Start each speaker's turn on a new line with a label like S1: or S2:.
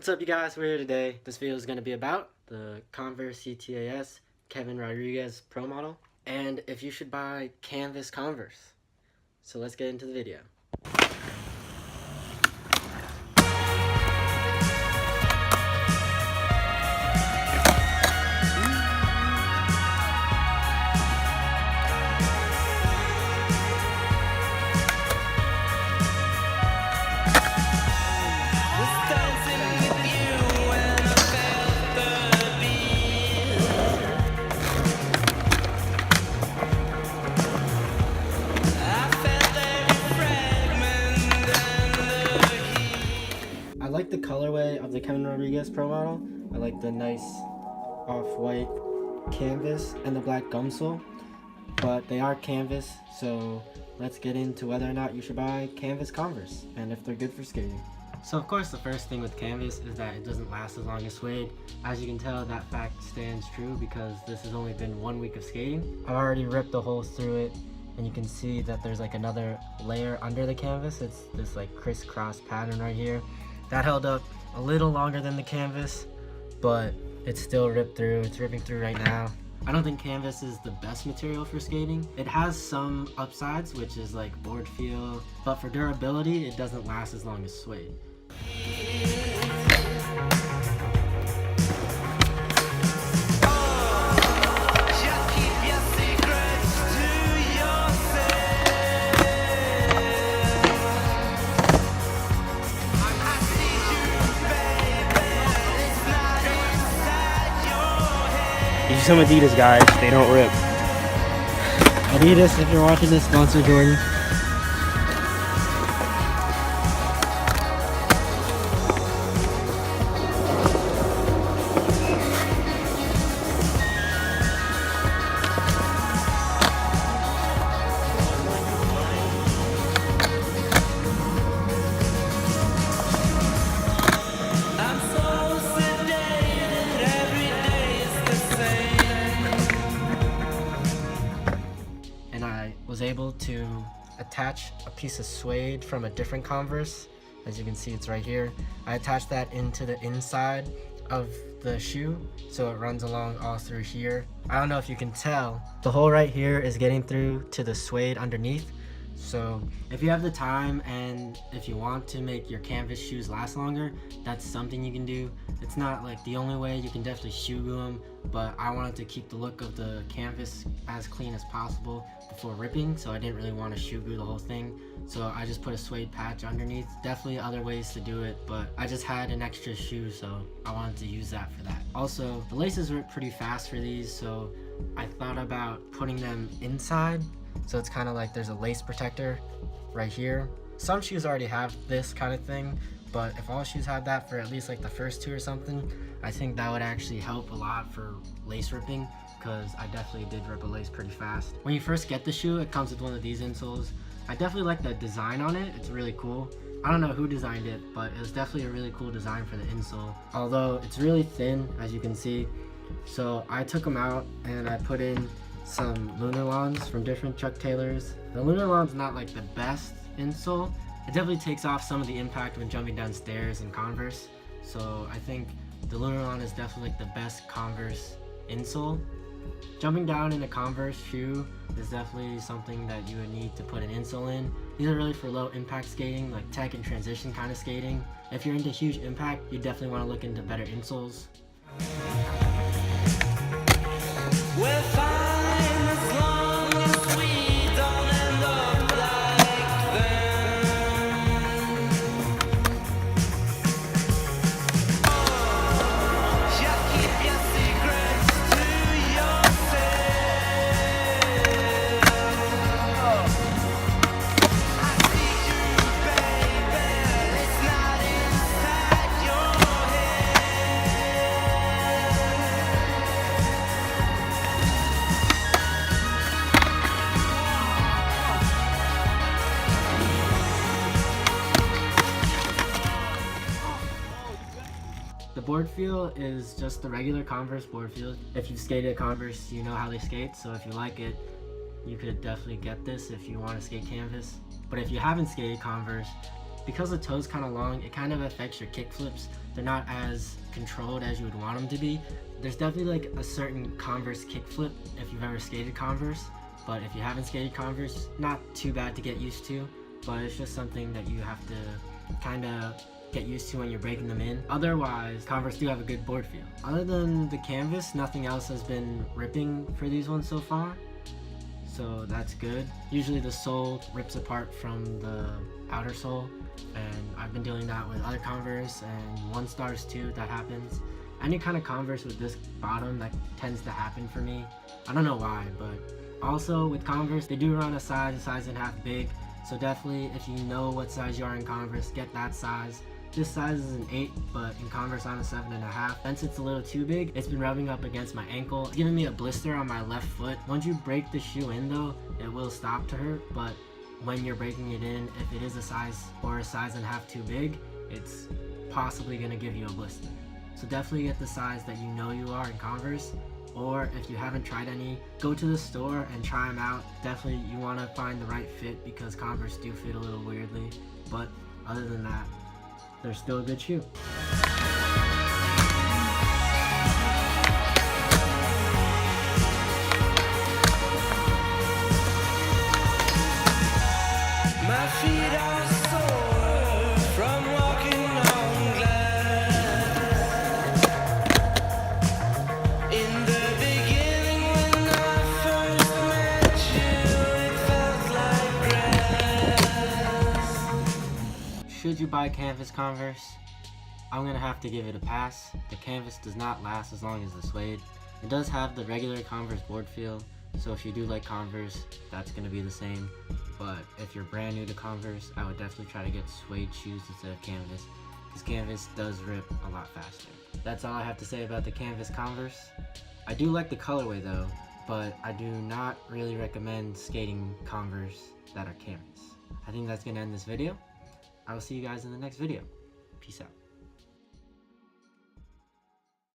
S1: What's up, you guys? We're here today. This video is going to be about the Converse CTAS Kevin Rodriguez Pro Model and if you should buy canvas Converse. So let's get into the video. I like the colorway of the Kevin Rodriguez Pro Model. I like the nice off-white canvas and the black gum sole, but they are canvas, so let's get into whether or not you should buy canvas Converse and if they're good for skating. So of course the first thing with canvas is that it doesn't last as long as suede. As you can tell, that fact stands true because this has only been 1 week of skating. I've already ripped the holes through it, and you can see that there's like another layer under the canvas. It's this like crisscross pattern right here. That held up a little longer than the canvas, but it's still ripped through. It's ripping through right now. I don't think canvas is the best material for skating. It has some upsides, which is like board feel, but for durability, it doesn't last as long as suede.
S2: Use some Adidas, guys. They don't rip.
S1: Adidas, if you're watching this, sponsor Jordan. Was able to attach a piece of suede from a different Converse. As you can see, it's right here. I attached that into the inside of the shoe, so it runs along all through here. I don't know if you can tell, the hole right here is getting through to the suede underneath. So if you have the time and if you want to make your canvas shoes last longer, that's something you can do. It's not like the only way. You can definitely shoe glue them, but I wanted to keep the look of the canvas as clean as possible before ripping, so I didn't really want to shoe glue the whole thing. So I just put a suede patch underneath. Definitely other ways to do it, but I just had an extra shoe, so I wanted to use that for that. Also, the laces rip pretty fast for these, so I thought about putting them inside. So it's kind of like there's a lace protector right here. Some shoes already have this kind of thing, but if all shoes have that for at least like the first two or something, I think that would actually help a lot for lace ripping, because I definitely did rip a lace pretty fast. When you first get the shoe, it comes with one of these insoles. I definitely like the design on it. It's really cool. I don't know who designed it, but it was definitely a really cool design for the insole. Although it's really thin, as you can see. So I took them out and I put in some Lunarlons from different Chuck Taylors. The Lunarlon's not like the best insole. It definitely takes off some of the impact when jumping down stairs in Converse. So I think the Lunarlon is definitely like the best Converse insole. Jumping down in a Converse shoe is definitely something that you would need to put an insole in. These are really for low impact skating, like tech and transition kind of skating. If you're into huge impact, you definitely want to look into better insoles. We're fine. The board feel is just the regular Converse board feel. If you've skated at Converse, you know how they skate, so if you like it, you could definitely get this if you want to skate canvas. But if you haven't skated Converse, because the toe's kind of long, it kind of affects your kick flips. They're not as controlled as you would want them to be. There's definitely like a certain Converse kick flip if you've ever skated Converse, but if you haven't skated Converse, not too bad to get used to, but it's just something that you have to kind of get used to when you're breaking them in. Otherwise, Converse do have a good board feel. Other than the canvas, nothing else has been ripping for these ones so far, so that's good. Usually the sole rips apart from the outer sole, and I've been dealing that with other Converse and One Stars too. That happens. Any kind of Converse with this bottom, that tends to happen for me. I don't know why, but also with Converse, they do run a size and a half big, so definitely if you know what size you are in Converse, get that size. This size is an 8, but in Converse I'm a 7.5. Since it's a little too big, it's been rubbing up against my ankle. It's giving me a blister on my left foot. Once you break the shoe in though, it will stop to hurt, but when you're breaking it in, if it is a size or a size and a half too big, it's possibly gonna give you a blister. So definitely get the size that you know you are in Converse, or if you haven't tried any, go to the store and try them out. Definitely you wanna find the right fit because Converse do fit a little weirdly, but other than that, they're still a good shoe.
S3: My feet are sore from walking on glass. In the beginning when I first met you, it felt like grass.
S1: Should you buy canvas Converse? I'm gonna have to give it a pass. The canvas does not last as long as the suede. It does have the regular Converse board feel, so if you do like Converse, that's gonna be the same. But if you're brand new to Converse, I would definitely try to get suede shoes instead of canvas, because canvas does rip a lot faster. That's all I have to say about the canvas Converse. I do like the colorway though, but I do not really recommend skating Converse that are canvas. I think that's gonna end this video. I will see you guys in the next video. Peace out.